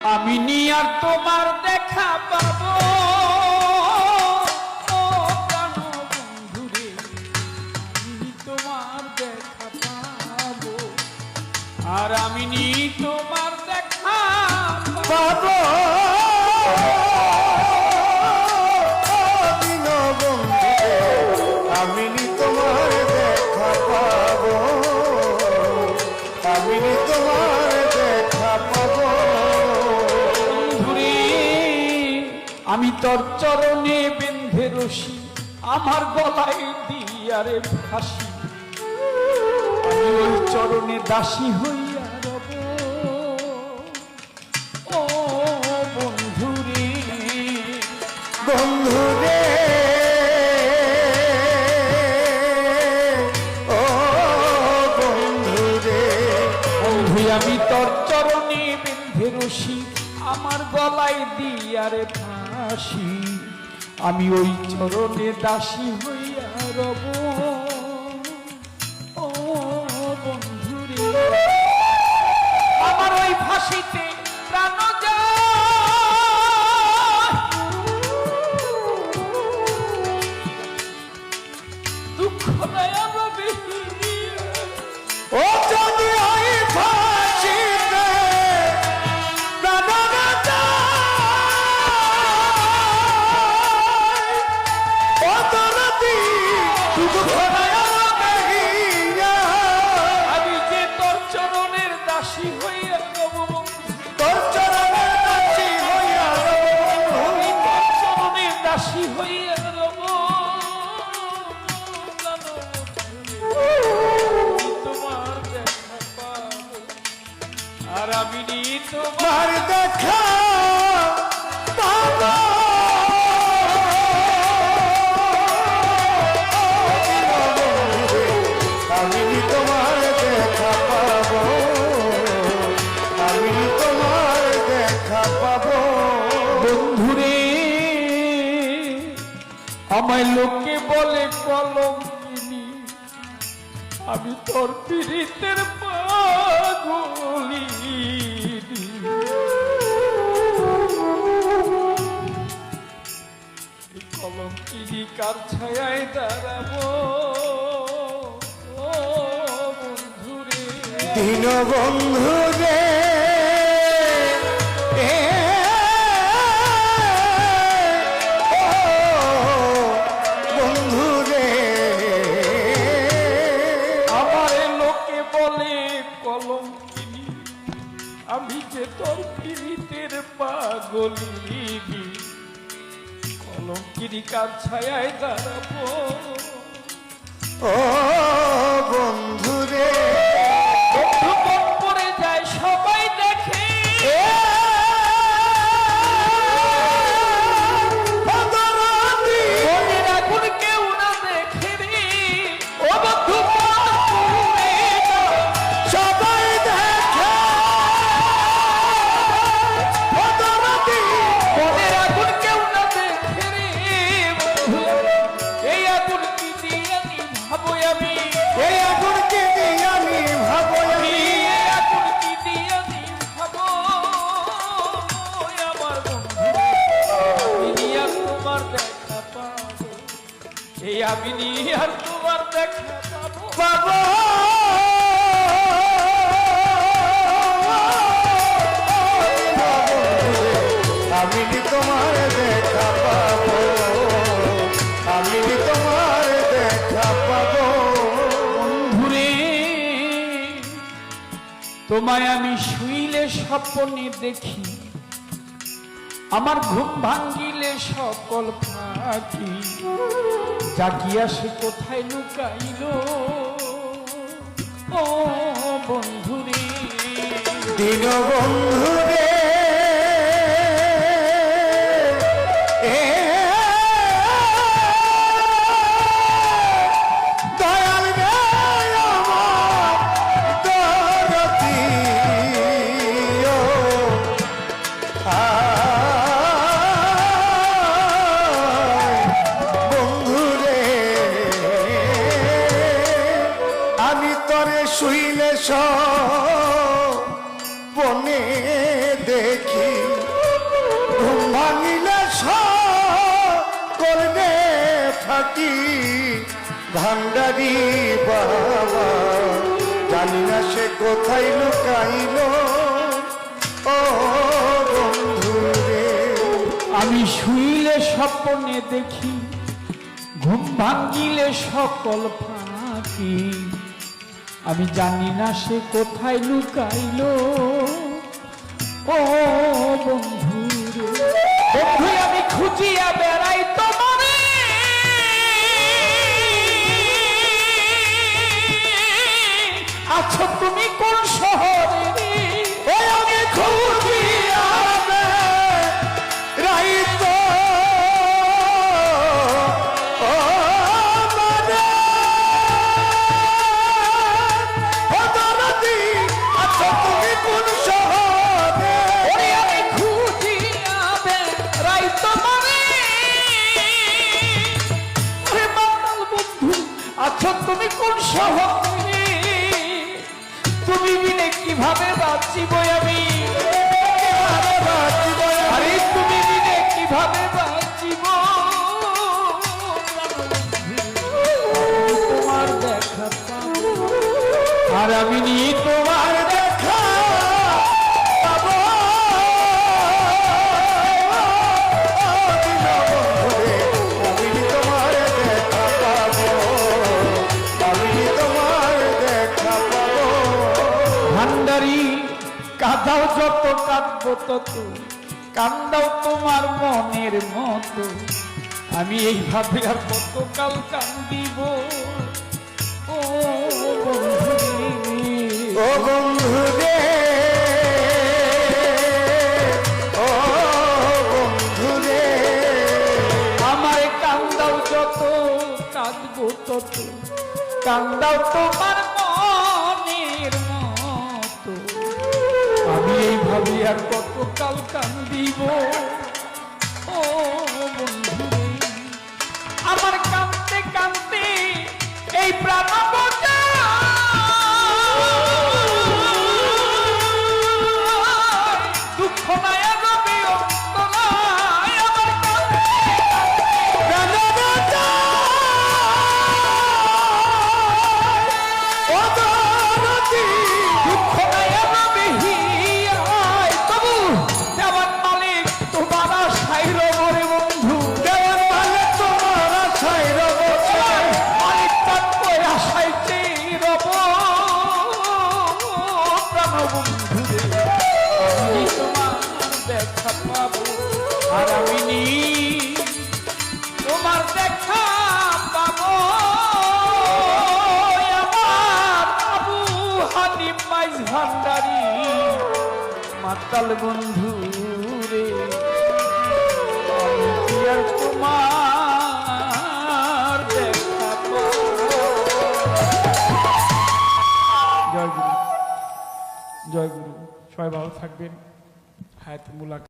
আমি নিয়ার তোমার দেখা পাবো প্রাণ বন্ধুরে, আমি তোমার দেখা পাবো, আর আমি নি তোমার দেখা পাবো। আমি নি তোমার দেখা পাবো, আমি নি তোমার দেখা পাবো। আমি তোর চরণে বেঁধে রশি, আমার গলায় দিয়ারে ফাঁসি, আমি ওই চরণে দাসী হইয়া রব। ও বন্ধুরে, বন্ধুরে, ও বন্ধুরে, বন্ধু আমি তোর চরণে বেঁধে রশি, আমার গলায় দিয়ারে ফাঁসি, আমি ওই চরণে দাসী হইয়া রব। ও বন্ধুরে, আমার ওই ফাঁসিতে প্রাণ যায়, দুঃখ নাই রবে। ও যদি ওই ফাঁসিতে প্রাণ যায়, ও দরদি দুঃখ নাই রহিয়া, আমি যে তোর চরণের দাসী হইয়া রব, তোর চরণের দাসী হইয়া রব, আমি তোর চরণের দাসী হইয়া রব। তোমার দেখা পাবো, আর আমি নি তোমার তোমার দেখা পাবো। আমি নি তোমার দেখা পাবো, আমি নি তোমার দেখা পাবো। বন্ধুরে, আমায় লোকে বলে কলঙ্কিনী, আমি তোর পীড়িতের পাগলি। কলঙ্কিনী কার ছায়ায় দাঁড়াবো? ও বন্ধুরে, দিন বন্ধুরে, বন্ধুরে, আমার লোকে বলে কলঙ্কিনী, আমি যে তোর পীড়িতের পাগলি। কলঙ্কিনী কার ছায়ায় দাঁড়াবো? ও বন্ধুরে, বন্ধু মন পড়ে যায় সবাই দেখে, মনের আগুন কেউ না দেখে রে। ও বন্ধু মন পড়ে যায়, সবাই দেখে মনের আগুন কেউ না দেখে রে। বন্ধু, এই আগুন কি দিয়ে নিভাবো আমি, এই আগুনকে দিয়ে আমি ভাবো, আমি এই আগুন কি দিয়ে নিভাবো? আমার বন্ধু, আমি আর তোমার দেখা পাবো, এই আমি আর তোমার দেখা পাবো। পাবো। আমি নি তোমার দেখা পাবো, আমি নি তোমার দেখা পাবো। বন্ধুরে, তোমায় আমি শুইলে স্বপ্নে দেখি, আমার ঘুম ভাঙ্গিলে সকল ফাঁকি, জাগিয়া সে কোথায় লুকাইল? ও বন্ধুরে, দিন বন্ধুরে, দয়াল রে আমার দরদি, ও বন্ধুরে, আমি তরে শুইলে বনে ডাকি ভান্ডারি বাবা, জানি না সে কোথায় লুকাইল ও বন্ধু রে। আমি শুইলে স্বপ্নে দেখি, ঘুম ভাঙ্গিলে সকল ফাঁকি, আমি জানি না সে কোথায় লুকাইল ও বন্ধু রে। বন্ধু আমি খুঁজিয়া বেড়াই তোমারে, আছো তুমি কোন শহরে? ও আমি খুঁজিয়া বেড়াই তো ও মানে ও দরদি, আচ্ছা তুমি কোন শহরে? ওরে আমি খুঁজিয়া বেড়াই তোমারে, ওরে বাঙাল বন্ধু আছো তুমি কোন শহরে? তুমি বিনে কিভাবে বাঁচিব আমি? আরে তুমি বিনে কিভাবে বাঁচিব? তোমার দেখা পাবো, আর আমি নিয়ে তোমার দেখা পাবো। আমি তোমার দেখা পাবো, আমি তোমার দেখা পাবো। ভান্ডারি কাঁদাও যত কাঁদবো তত, কান্দাও তোমার মনের মতো, আমি এইভাবে আর কতকাল কান্দিব ও বন্ধু রে। ও বন্ধু রে, ও বন্ধু রে, আমার কান্দাও যত কাঁদবো তত, কান্দাও তোমার মনের মতো, আমি এইভাবে আর কতকাল কান্দিব ও বন্ধু রে। আমার কাঁদতে কাঁদতে এই প্রাণ দুঃখ নাই রবি অন্ত নাই, আমার কাঁদতে ও দরদি, দুঃখ নাই রবি হিয়ায়, তবু দেওয়ান মালিক তোমার আশায় রবরে বন্ধু, দেওয়ান মালিক তোমার আশায় রব, মালিক তার আশায় রব প্রাণ বন্ধু রে। আমি তোমার দেখা পাবো, আর আমি তোমার দেখা পাবো। আমার আবু হানিফ মাইজ ভান্ডারি মাতাল বন্ধু রে, আমি কি আর তোমার দেখা পাবো? জয় গুরু, জয় গুরু। সবাই ভালো থাকবেন। হায়াত মুলাকাত।